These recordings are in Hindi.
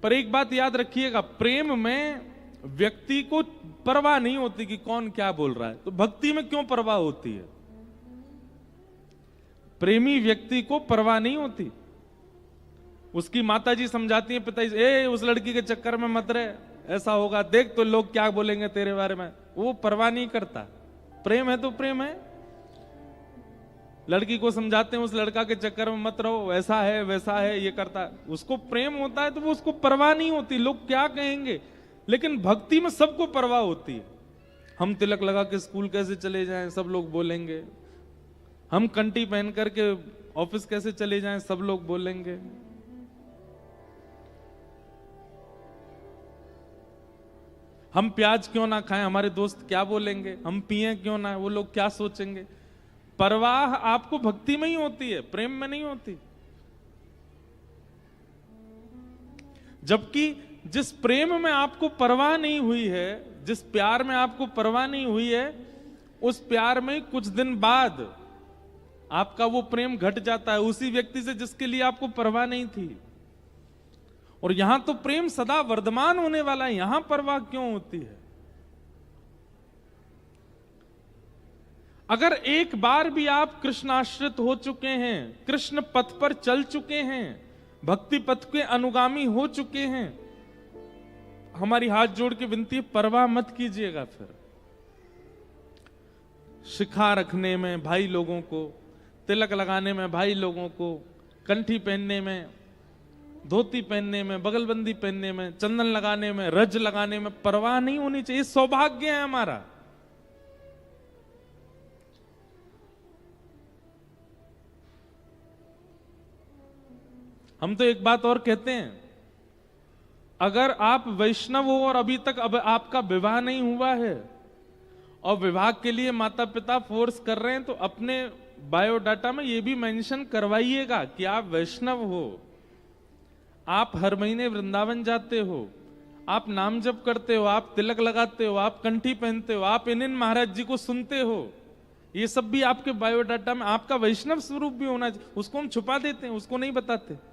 पर एक बात याद रखिएगा, प्रेम में व्यक्ति को परवाह नहीं होती कि कौन क्या बोल रहा है, तो भक्ति में क्यों परवाह होती है? प्रेमी व्यक्ति को परवाह नहीं होती। उसकी माताजी समझाती हैं पिताजी, ए उस लड़की के चक्कर में मत रहे, ऐसा होगा, देख तो लोग क्या बोलेंगे तेरे बारे में। वो परवाह नहीं करता। प्रेम है तो प्रेम है। लड़की को समझाते हैं उस लड़का के चक्कर में मत रहो, ऐसा है वैसा है, ये करता है। उसको प्रेम होता है तो वो उसको परवाह नहीं होती लोग क्या कहेंगे। लेकिन भक्ति में सबको परवाह होती है। हम तिलक लगा के स्कूल कैसे चले जाएं, सब लोग बोलेंगे। हम कंठी पहन करके ऑफिस कैसे चले जाएं, सब लोग बोलेंगे। हम प्याज क्यों ना खाएं, हमारे दोस्त क्या बोलेंगे। हम पिए क्यों ना, वो लोग क्या सोचेंगे। परवाह आपको भक्ति में ही होती है, प्रेम में नहीं होती। जबकि जिस प्रेम में आपको परवाह नहीं हुई है, जिस प्यार में आपको परवाह नहीं हुई है, उस प्यार में कुछ दिन बाद आपका वो प्रेम घट जाता है उसी व्यक्ति से जिसके लिए आपको परवाह नहीं थी। और यहां तो प्रेम सदा वर्धमान होने वाला है, यहां परवाह क्यों होती है? अगर एक बार भी आप कृष्णाश्रित हो चुके हैं, कृष्ण पथ पर चल चुके हैं, भक्ति पथ के अनुगामी हो चुके हैं, हमारी हाथ जोड़ के विनती है, परवाह मत कीजिएगा। फिर शिखा रखने में भाई लोगों को, तिलक लगाने में भाई लोगों को, कंठी पहनने में, धोती पहनने में, बगलबंदी पहनने में, चंदन लगाने में, रज लगाने में परवाह नहीं होनी चाहिए। सौभाग्य है हमारा। हम तो एक बात और कहते हैं, अगर आप वैष्णव हो और अभी तक अब आपका विवाह नहीं हुआ है और विवाह के लिए माता पिता फोर्स कर रहे हैं, तो अपने बायोडाटा में यह भी मेंशन करवाइएगा कि आप वैष्णव हो, आप हर महीने वृंदावन जाते हो, आप नाम जप करते हो, आप तिलक लगाते हो, आप कंठी पहनते हो, आप इन महाराज जी को सुनते हो। ये सब भी आपके बायोडाटा में आपका वैष्णव स्वरूप भी होना चाहिए। उसको हम छुपा देते हैं, उसको नहीं बताते।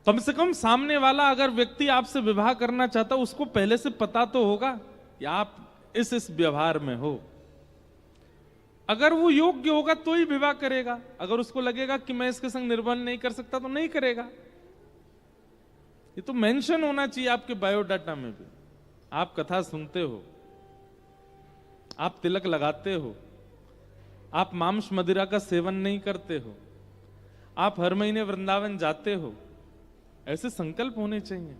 कम से कम सामने वाला अगर व्यक्ति आपसे विवाह करना चाहता, उसको पहले से पता तो होगा कि आप इस व्यवहार में हो। अगर वो योग्य होगा तो ही विवाह करेगा। अगर उसको लगेगा कि मैं इसके संग निर्बंध नहीं कर सकता तो नहीं करेगा। ये तो मेंशन होना चाहिए आपके बायोडाटा में भी। आप कथा सुनते हो, आप तिलक लगाते हो, आप मांस मदिरा का सेवन नहीं करते हो, आप हर महीने वृंदावन जाते हो, ऐसे संकल्प होने चाहिए।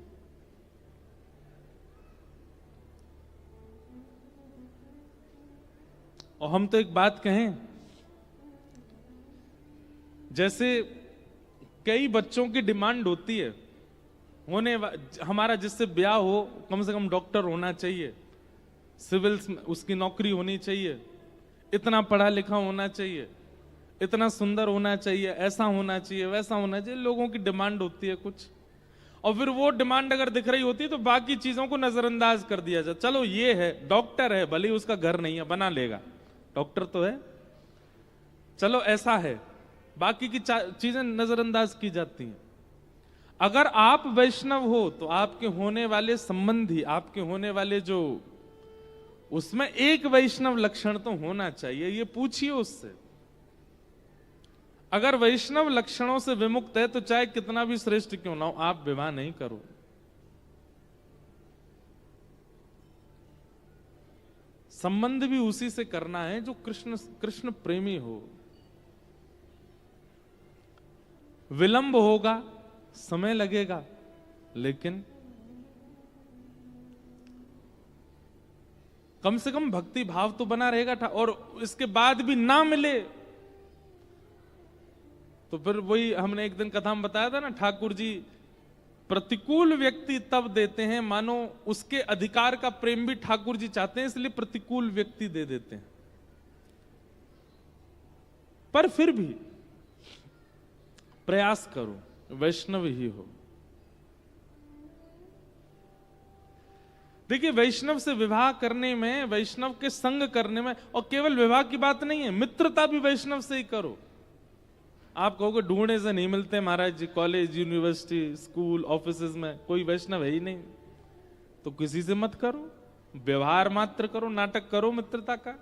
और हम तो एक बात कहें, जैसे कई बच्चों की डिमांड होती है, हमारा जिससे ब्याह हो कम से कम डॉक्टर होना चाहिए, सिविल्स में उसकी नौकरी होनी चाहिए, इतना पढ़ा लिखा होना चाहिए, इतना सुंदर होना चाहिए, ऐसा होना चाहिए, वैसा होना चाहिए। लोगों की डिमांड होती है कुछ, और फिर वो डिमांड अगर दिख रही होती है तो बाकी चीजों को नजरअंदाज कर दिया जाए। चलो ये है, डॉक्टर है, भले ही उसका घर नहीं है, बना लेगा, डॉक्टर तो है, चलो ऐसा है, बाकी की चीजें नजरअंदाज की जाती हैं। अगर आप वैष्णव हो तो आपके होने वाले संबंधी, आपके होने वाले जो, उसमें एक वैष्णव लक्षण तो होना चाहिए। ये पूछिए उससे। अगर वैष्णव लक्षणों से विमुक्त है तो चाहे कितना भी श्रेष्ठ क्यों ना हो, आप विवाह नहीं करो। संबंध भी उसी से करना है जो कृष्ण प्रेमी हो। विलंब होगा, समय लगेगा, लेकिन कम से कम भक्ति भाव तो बना रहेगा। और इसके बाद भी ना मिले तो फिर वही हमने एक दिन कथा में बताया था ना, ठाकुर जी प्रतिकूल व्यक्ति तब देते हैं मानो उसके अधिकार का प्रेम भी ठाकुर जी चाहते हैं, इसलिए प्रतिकूल व्यक्ति दे देते हैं। पर फिर भी प्रयास करो वैष्णव ही हो। देखिए, वैष्णव से विवाह करने में, वैष्णव के संग करने में, और केवल विवाह की बात नहीं है, मित्रता भी वैष्णव से ही करो। आप कहोगे ढूंढने से नहीं मिलते महाराज जी, कॉलेज यूनिवर्सिटी स्कूल ऑफिसेज में कोई वैष्णव है ही नहीं, तो किसी से मत करो, व्यवहार मात्र करो, नाटक करो मित्रता का।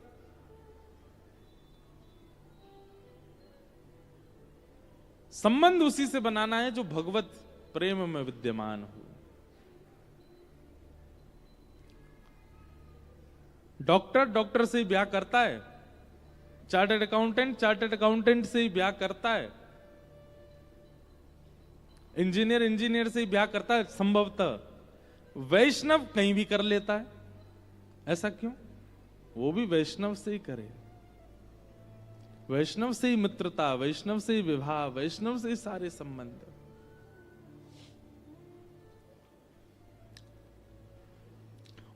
संबंध उसी से बनाना है जो भगवत प्रेम में विद्यमान हो। डॉक्टर से ही ब्याह करता है, चार्टर्ड अकाउंटेंट से ही ब्याह करता है, इंजीनियर से ही ब्याह करता है संभवतः। वैष्णव कहीं भी कर लेता है, ऐसा क्यों? वो भी वैष्णव से ही करे, वैष्णव से ही मित्रता, वैष्णव से ही विवाह, वैष्णव से ही सारे संबंध।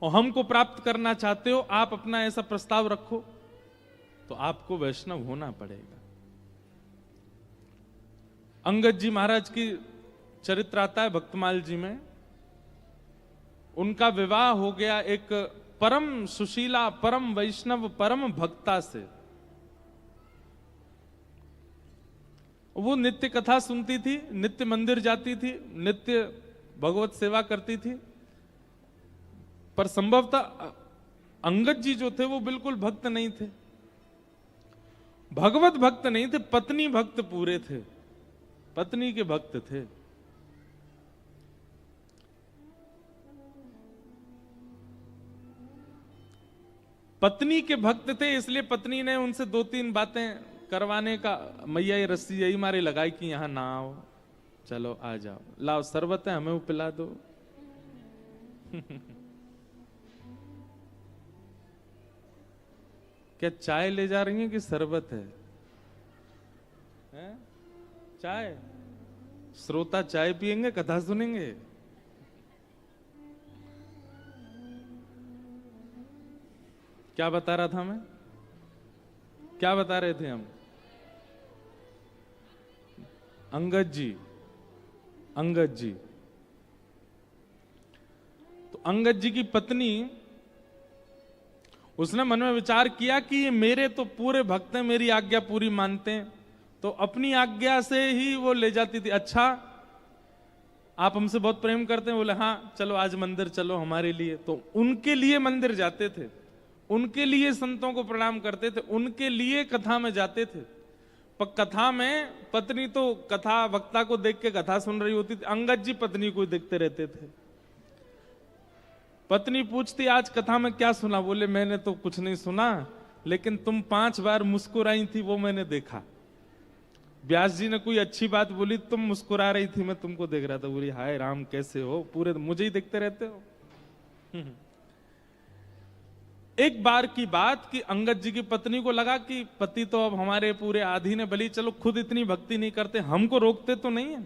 और हमको प्राप्त करना चाहते हो, आप अपना ऐसा प्रस्ताव रखो, तो आपको वैष्णव होना पड़ेगा। अंगद जी महाराज की चरित्र आता है भक्तमाल जी में। उनका विवाह हो गया एक परम सुशीला, परम वैष्णव, परम भक्ता से। वो नित्य कथा सुनती थी, नित्य मंदिर जाती थी, नित्य भगवत सेवा करती थी, पर संभवतः अंगद जी जो थे वो बिल्कुल भक्त नहीं थे, भगवत भक्त नहीं थे, पत्नी भक्त पूरे थे, पत्नी के भक्त थे। पत्नी के भक्त थे, इसलिए पत्नी ने उनसे 2-3 बातें करवाने का, मैया ये रस्सी यही मारे लगाई कि यहां ना आओ, चलो आ जाओ, लाओ शरबत है हमें वो पिला दो। क्या चाय ले जा रही हैं कि शरबत है? हैं? चाय? श्रोता चाय पिएंगे, कथा सुनेंगे? क्या बता रहा था मैं? क्या बता रहे थे हम? अंगद जी तो अंगद जी की पत्नी, उसने मन में विचार किया कि ये मेरे तो पूरे भक्त हैं, मेरी आज्ञा पूरी मानते हैं, तो अपनी आज्ञा से ही वो ले जाती थी। अच्छा आप हमसे बहुत प्रेम करते हैं? बोले हाँ चलो आज मंदिर चलो हमारे लिए। तो उनके लिए मंदिर जाते थे, उनके लिए संतों को प्रणाम करते थे, उनके लिए कथा में जाते थे। पर कथा में पत्नी तो कथा वक्ता को देख के कथा सुन रही होती थी, अंगद जी पत्नी को देखते रहते थे। पत्नी पूछती आज कथा में क्या सुना? बोले मैंने तो कुछ नहीं सुना, लेकिन तुम 5 बार मुस्कुराई थी वो मैंने देखा। व्यास जी ने कोई अच्छी बात बोली, तुम मुस्कुरा रही थी, मैं तुमको देख रहा था। बोली हाय राम कैसे हो, पूरे मुझे ही देखते रहते हो। एक बार की बात कि अंगद जी की पत्नी को लगा कि पति तो अब हमारे पूरे आधीन है, भली चलो खुद इतनी भक्ति नहीं करते, हमको रोकते तो नहीं है।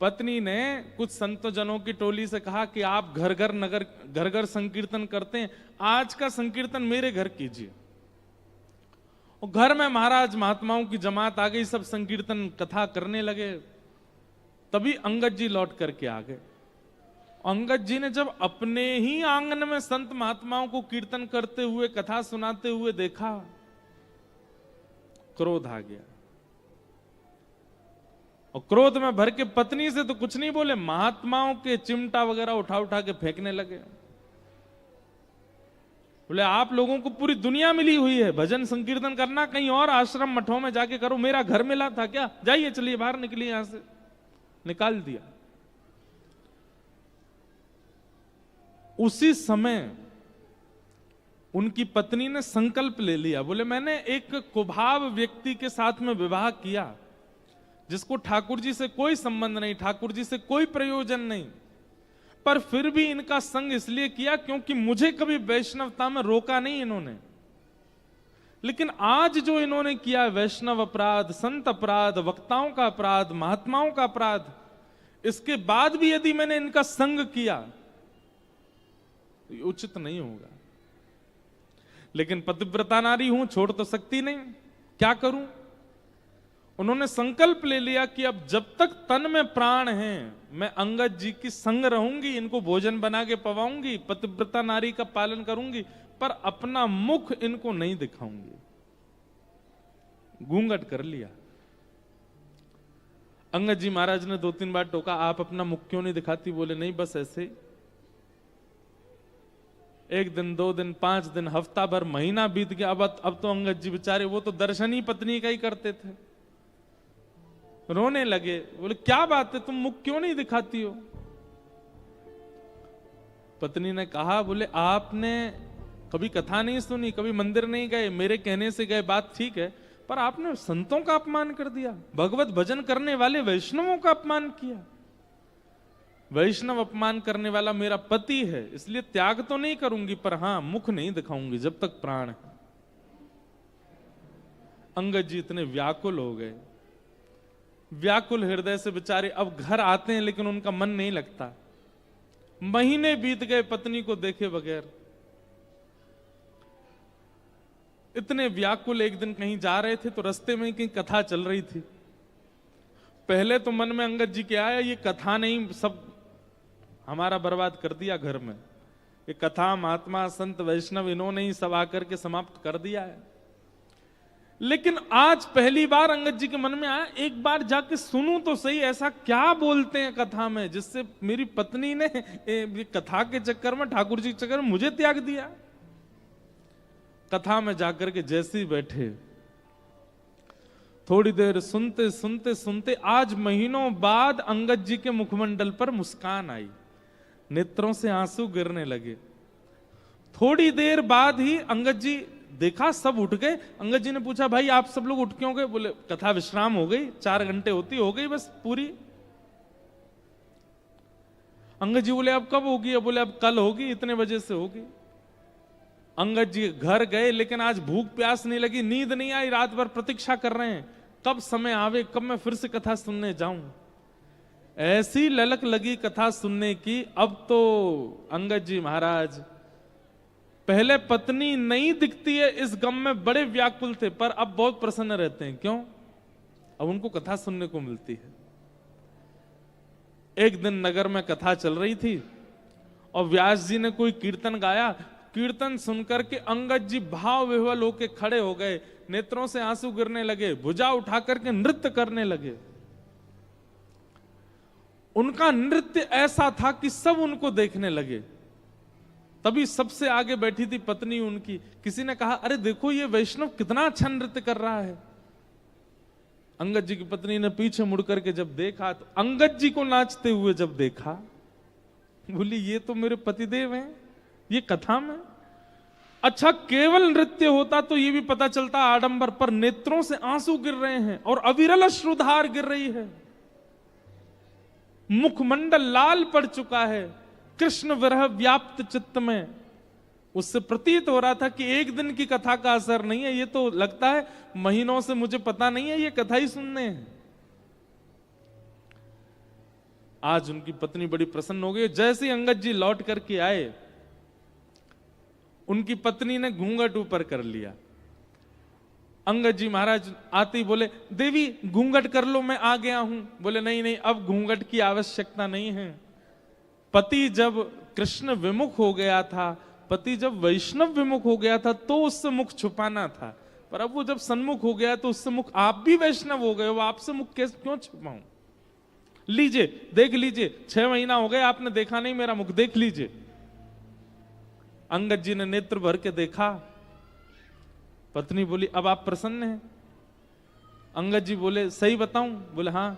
पत्नी ने कुछ संत जनों की टोली से कहा कि आप घर घर संकीर्तन करते हैं, आज का संकीर्तन मेरे घर कीजिए। और घर में महाराज महात्माओं की जमात आ गई, सब संकीर्तन कथा करने लगे। तभी अंगद जी लौट करके आ गए। अंगद जी ने जब अपने ही आंगन में संत महात्माओं को कीर्तन करते हुए, कथा सुनाते हुए देखा, क्रोध आ गया। और क्रोध में भर के पत्नी से तो कुछ नहीं बोले, महात्माओं के चिमटा वगैरह उठा उठा के फेंकने लगे। बोले आप लोगों को पूरी दुनिया मिली हुई है, भजन संकीर्तन करना कहीं और आश्रम मठों में जाके करो, मेरा घर मिला था क्या? जाइए चलिए बाहर निकलिए यहां से। निकाल दिया। उसी समय उनकी पत्नी ने संकल्प ले लिया। बोले मैंने एक कुभाव व्यक्ति के साथ में विवाह किया, जिसको ठाकुर जी से कोई संबंध नहीं, ठाकुर जी से कोई प्रयोजन नहीं, पर फिर भी इनका संग इसलिए किया क्योंकि मुझे कभी वैष्णवता में रोका नहीं इन्होंने। लेकिन आज जो इन्होंने किया, वैष्णव अपराध, संत अपराध, वक्ताओं का अपराध, महात्माओं का अपराध, इसके बाद भी यदि मैंने इनका संग किया तो ये उचित नहीं होगा। लेकिन पतिव्रता नारी हूं, छोड़ तो सकती नहीं, क्या करूं? उन्होंने संकल्प ले लिया कि अब जब तक तन में प्राण है मैं अंगद जी की संग रहूंगी, इनको भोजन बना के पवाऊंगी, पतिव्रता नारी का पालन करूंगी, पर अपना मुख इनको नहीं दिखाऊंगी। घूंघट कर लिया। अंगद जी महाराज ने 2-3 बार टोका, आप अपना मुख क्यों नहीं दिखाती? बोले नहीं, बस ऐसे ही। 1 दिन, 2 दिन, 5 दिन, हफ्ता भर, महीना बीत गया। अब तो अंगद जी बेचारे, वो तो दर्शन ही पत्नी का ही करते थे, रोने लगे। बोले क्या बात है, तुम मुख क्यों नहीं दिखाती हो? पत्नी ने कहा, बोले आपने कभी कथा नहीं सुनी, कभी मंदिर नहीं गए, मेरे कहने से गए, बात ठीक है, पर आपने संतों का अपमान कर दिया, भगवत भजन करने वाले वैष्णवों का अपमान किया। वैष्णव अपमान करने वाला मेरा पति है, इसलिए त्याग तो नहीं करूंगी, पर हां मुख नहीं दिखाऊंगी जब तक प्राण है। अंगद जी इतने व्याकुल हो गए, व्याकुल हृदय से बेचारे अब घर आते हैं, लेकिन उनका मन नहीं लगता। महीने बीत गए पत्नी को देखे बगैर। इतने व्याकुल एक दिन कहीं जा रहे थे तो रास्ते में कहीं कथा चल रही थी। पहले तो मन में अंगद जी के आया, ये कथा नहीं, सब हमारा बर्बाद कर दिया घर में, ये कथा महात्मा संत वैष्णव इन्होंने ही सब आकर के समाप्त कर दिया है। लेकिन आज पहली बार अंगद जी के मन में आया, एक बार जाके सुनूं तो सही, ऐसा क्या बोलते हैं कथा में जिससे मेरी पत्नी ने कथा के चक्कर में, ठाकुर जी के चक्कर में मुझे त्याग दिया। कथा में जाकर के जैसे ही बैठे, थोड़ी देर सुनते सुनते सुनते आज महीनों बाद अंगद जी के मुखमंडल पर मुस्कान आई, नेत्रों से आंसू गिरने लगे। थोड़ी देर बाद ही अंगद जी देखा सब उठ गए। अंगद जी ने पूछा, भाई आप सब लोग उठ क्यों गए? बोले कथा विश्राम हो गई, 4 घंटे होती, हो गई बस पूरी। अंगद जी बोले अब कब होगी? बोले अब कल होगी, इतने बजे से होगी। अंगद जी घर गए, लेकिन आज भूख प्यास नहीं लगी, नींद नहीं आई, रात भर प्रतीक्षा कर रहे हैं कब समय आवे, कब मैं फिर से कथा सुनने जाऊं। ऐसी ललक लगी कथा सुनने की। अब तो अंगद जी महाराज पहले पत्नी नहीं दिखती है इस गम में बड़े व्याकुल थे, पर अब बहुत प्रसन्न रहते हैं। क्यों? अब उनको कथा सुनने को मिलती है। एक दिन नगर में कथा चल रही थी और व्यास जी ने कोई कीर्तन गाया। कीर्तन सुनकर के अंगद जी भाव विह्वल होकर खड़े हो गए, नेत्रों से आंसू गिरने लगे, भुजा उठा करके नृत्य करने लगे। उनका नृत्य ऐसा था कि सब उनको देखने लगे। तभी सबसे आगे बैठी थी पत्नी उनकी। किसी ने कहा, अरे देखो ये वैष्णव कितना अच्छा नृत्य कर रहा है। अंगद जी की पत्नी ने पीछे मुड़ करके जब देखा तो अंगद जी को नाचते हुए जब देखा, बोली ये तो मेरे पतिदेव हैं, ये कथा में। अच्छा केवल नृत्य होता तो ये भी पता चलता आडंबर, पर नेत्रों से आंसू गिर रहे हैं और अविरल अश्रुधार गिर रही है, मुखमंडल लाल पड़ चुका है, कृष्ण विरह व्याप्त चित्त में। उससे प्रतीत हो रहा था कि एक दिन की कथा का असर नहीं है, ये तो लगता है महीनों से मुझे पता नहीं है, ये कथा ही सुनने हैं। आज उनकी पत्नी बड़ी प्रसन्न हो गई। जैसे ही अंगद जी लौट करके आए, उनकी पत्नी ने घूंघट ऊपर कर लिया। अंगद जी महाराज आते ही बोले, देवी घूंघट कर लो, मैं आ गया हूं। बोले नहीं नहीं, अब घूंघट की आवश्यकता नहीं है। पति जब कृष्ण विमुख हो गया था, पति जब वैष्णव विमुख हो गया था तो उससे मुख छुपाना था, पर अब वो जब सन्मुख हो गया तो उससे मुख, आप भी वैष्णव हो गए हो, आपसे मुख कैसे क्यों छुपाऊं? लीजिए देख लीजिए, 6 महीना हो गए आपने देखा नहीं मेरा मुख, देख लीजिए। अंगद जी ने नेत्र भर के देखा। पत्नी बोली, अब आप प्रसन्न हैं? अंगद जी बोले, सही बताऊं? बोले हाँ।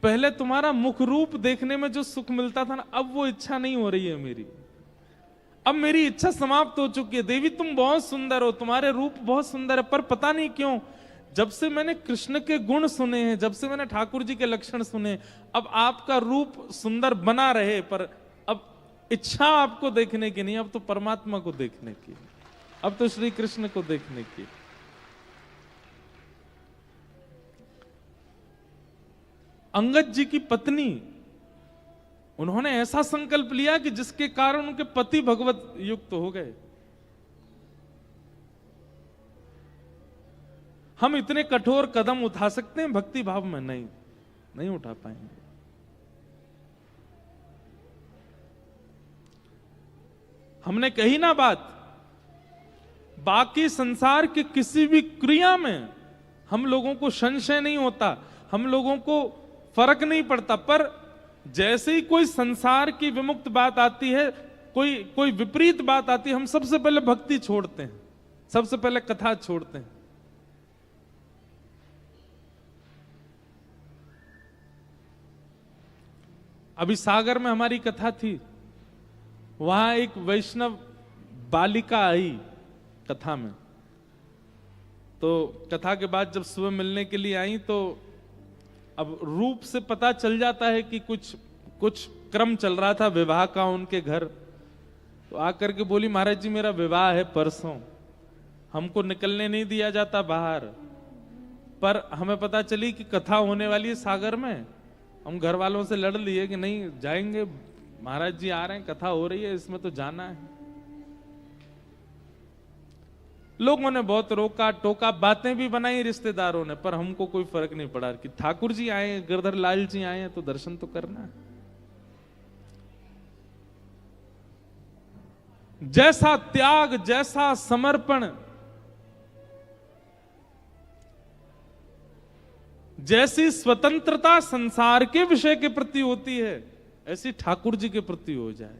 पहले तुम्हारा मुख रूप देखने में जो सुख मिलता था ना, अब वो इच्छा नहीं हो रही है मेरी। अब मेरी इच्छा समाप्त हो चुकी है। देवी तुम बहुत सुंदर हो, तुम्हारे रूप बहुत सुंदर है, पर पता नहीं क्यों जब से मैंने कृष्ण के गुण सुने हैं, जब से मैंने ठाकुर जी के लक्षण सुने, अब आपका रूप सुंदर बना रहे, पर अब इच्छा आपको देखने की नहीं, अब तो परमात्मा को देखने की, अब तो श्री कृष्ण को देखने की। अंगद जी की पत्नी, उन्होंने ऐसा संकल्प लिया कि जिसके कारण उनके पति भगवत युक्त हो गए। हम इतने कठोर कदम उठा सकते हैं भक्ति भाव में? नहीं उठा पाएंगे। हमने कही ना बात, बाकी संसार की किसी भी क्रिया में हम लोगों को संशय नहीं होता। हम लोगों को फर्क नहीं पड़ता, पर जैसे ही कोई संसार की विमुक्त बात आती है, कोई विपरीत बात आती है, हम सबसे पहले भक्ति छोड़ते हैं, सबसे पहले कथा छोड़ते हैं। अभी सागर में हमारी कथा थी, वहां एक वैष्णव बालिका आई कथा में। तो कथा के बाद जब सुबह मिलने के लिए आई, तो अब रूप से पता चल जाता है कि कुछ क्रम चल रहा था विवाह का उनके घर। तो आकर के बोली, महाराज जी मेरा विवाह है परसों, हमको निकलने नहीं दिया जाता बाहर, पर हमें पता चली कि कथा होने वाली है सागर में। हम घर वालों से लड़ लिए कि नहीं जाएंगे, महाराज जी आ रहे हैं, कथा हो रही है, इसमें तो जाना है। लोगों ने बहुत रोका टोका, बातें भी बनाई रिश्तेदारों ने, पर हमको कोई फर्क नहीं पड़ा कि ठाकुर जी आए, गिरधर लाल जी आए हैं, तो दर्शन तो करना है। जैसा त्याग, जैसा समर्पण, जैसी स्वतंत्रता संसार के विषय के प्रति होती है, ऐसी ठाकुर जी के प्रति हो जाए।